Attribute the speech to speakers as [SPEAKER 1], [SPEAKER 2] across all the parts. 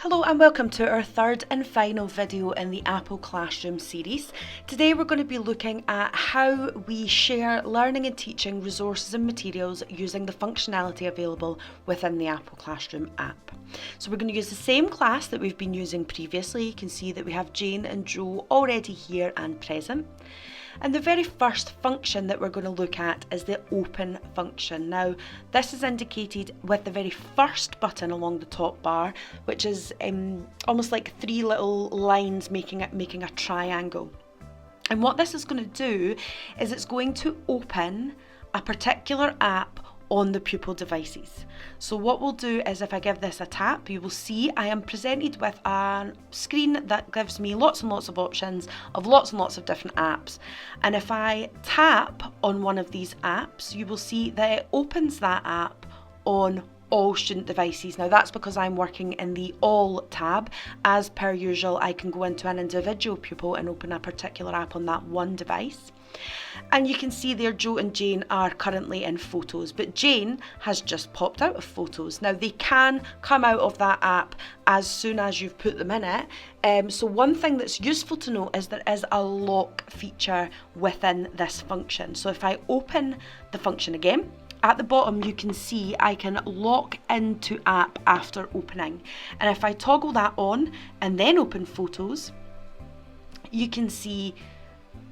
[SPEAKER 1] Hello and welcome to our third and final video in the Apple Classroom series. Today we're going to be looking at how we share learning and teaching resources and materials using the functionality available within the Apple Classroom app. So we're going to use the same class that we've been using previously. You can see that we have Jane and Joe already here and present. And the very first function that we're going to look at is the open function. Now, this is indicated with the very first button along the top bar, which is almost like three little lines making a triangle. And what this is going to do is it's going to open a particular app on the pupil devices. So what we'll do is if I give this a tap, you will see I am presented with a screen that gives me lots and lots of options of lots and lots of different apps. And if I tap on one of these apps, you will see that it opens that app on all student devices. Now that's because I'm working in the All tab. As per usual, I can go into an individual pupil and open a particular app on that one device. And you can see there Joe and Jane are currently in Photos, but Jane has just popped out of Photos. Now they can come out of that app as soon as you've put them in it. So one thing that's useful to know is there is a lock feature within this function. So if I open the function again, at the bottom you can see I can lock into app after opening. And if I toggle that on and then open Photos, you can see,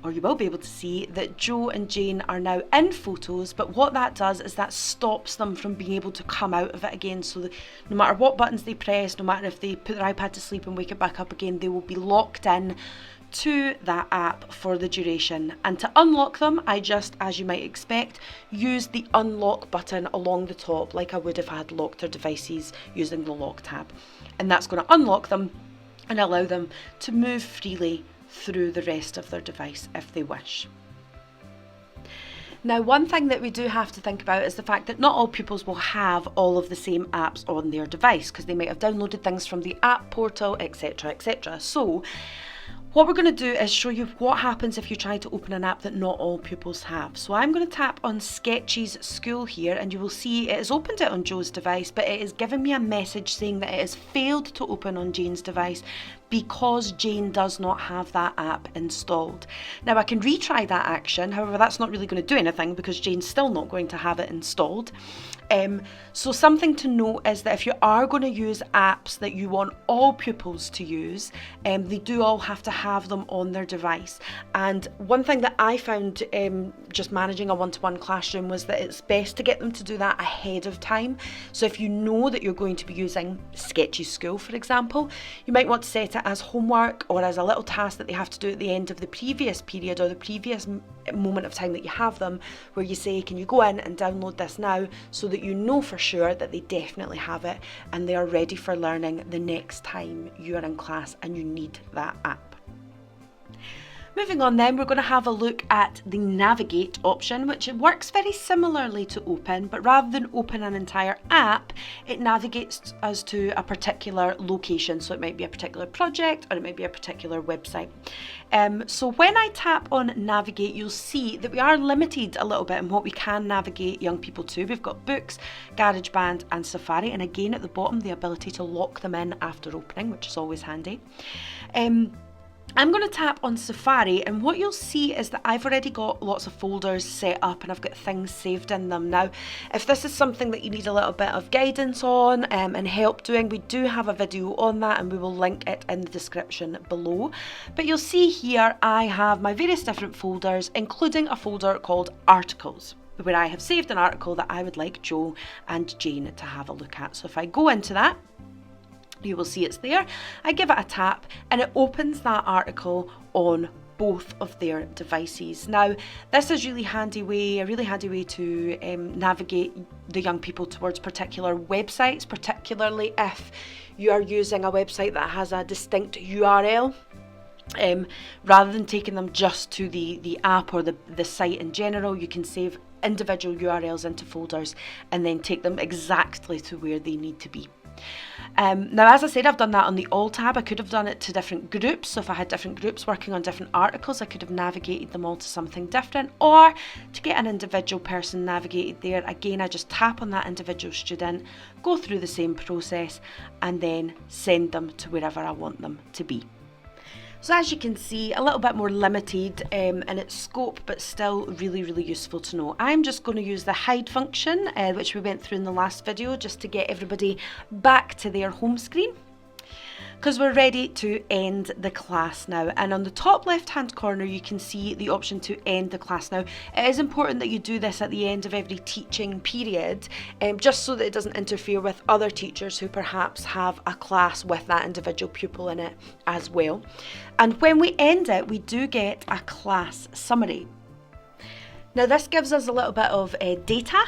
[SPEAKER 1] or you will be able to see, that Joe and Jane are now in Photos, but what that does is that stops them from being able to come out of it again. So that no matter what buttons they press, no matter if they put their iPad to sleep and wake it back up again, they will be locked in to that app for the duration. And to unlock them, I just, as you might expect, use the unlock button along the top like I would if I had locked their devices using the lock tab. And that's going to unlock them and allow them to move freely through the rest of their device if they wish. Now, one thing that we do have to think about is the fact that not all pupils will have all of the same apps on their device because they might have downloaded things from the app portal, etc, etc. So what we're going to do is show you what happens if you try to open an app that not all pupils have. So I'm going to tap on Sketches School here and you will see it has opened it on Joe's device, but it is giving me a message saying that it has failed to open on Jane's device because Jane does not have that app installed. Now I can retry that action, however that's not really going to do anything because Jane's still not going to have it installed. So something to note is that if you are going to use apps that you want all pupils to use, they do all have to have them on their device. And one thing that I found just managing a one-to-one classroom was that it's best to get them to do that ahead of time. So if you know that you're going to be using Sketches School, for example, you might want to set it as homework or as a little task that they have to do at the end of the previous period or the previous moment of time that you have them, where you say, can you go in and download this now, so that you know for sure that they definitely have it and they are ready for learning the next time you are in class and you need that app. Moving on then, we're going to have a look at the Navigate option, which works very similarly to Open, but rather than open an entire app, it navigates us to a particular location. So it might be a particular project or it might be a particular website. So when I tap on Navigate, you'll see that we are limited a little bit in what we can navigate young people to. We've got Books, GarageBand and Safari, and again at the bottom the ability to lock them in after opening, which is always handy. I'm going to tap on Safari and what you'll see is that I've already got lots of folders set up and I've got things saved in them. Now, if this is something that you need a little bit of guidance on and help doing, we do have a video on that and we will link it in the description below. But you'll see here I have my various different folders, including a folder called Articles, where I have saved an article that I would like Joe and Jane to have a look at. So if I go into that, you will see it's there. I give it a tap and it opens that article on both of their devices. Now, this is a really handy way to navigate the young people towards particular websites, particularly if you are using a website that has a distinct URL. Rather than taking them just to the app or the site in general, you can save individual URLs into folders and then take them exactly to where they need to be. Now, as I said, I've done that on the All tab. I could have done it to different groups. So if I had different groups working on different articles, I could have navigated them all to something different. Or to get an individual person navigated there, again, I just tap on that individual student, go through the same process, and then send them to wherever I want them to be. So as you can see, a little bit more limited in its scope, but still really, really useful to know. I'm just going to use the hide function, which we went through in the last video, just to get everybody back to their home screen, because we're ready to end the class now. And on the top left hand corner you can see the option to end the class. Now it is important that you do this at the end of every teaching period, just so that it doesn't interfere with other teachers who perhaps have a class with that individual pupil in it as well. And when we end it, we do get a class summary. Now this gives us a little bit of data.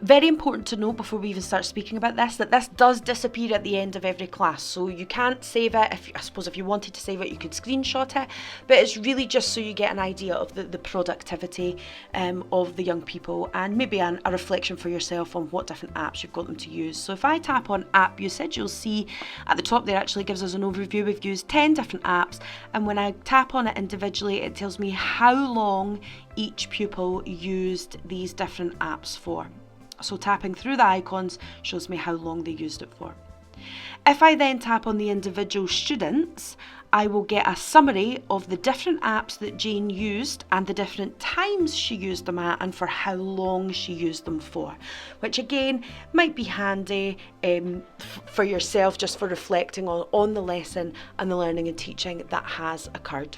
[SPEAKER 1] Very important to note before we even start speaking about this, that this does disappear at the end of every class. So you can't save it. I suppose if you wanted to save it, you could screenshot it, but it's really just so you get an idea of the productivity of the young people, and maybe a reflection for yourself on what different apps you've got them to use. So if I tap on app usage, you'll see at the top there actually gives us an overview. We've used 10 different apps, and when I tap on it individually, it tells me how long each pupil used these different apps for. So tapping through the icons shows me how long they used it for. If I then tap on the individual students, I will get a summary of the different apps that Jane used and the different times she used them at and for how long she used them for, which again might be handy for yourself, just for reflecting on the lesson and the learning and teaching that has occurred.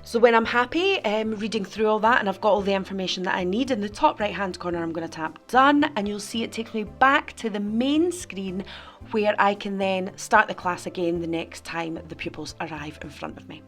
[SPEAKER 1] So when I'm happy reading through all that and I've got all the information that I need, in the top right hand corner I'm going to tap done, and you'll see it takes me back to the main screen where I can then start the class again the next time the pupils arrive in front of me.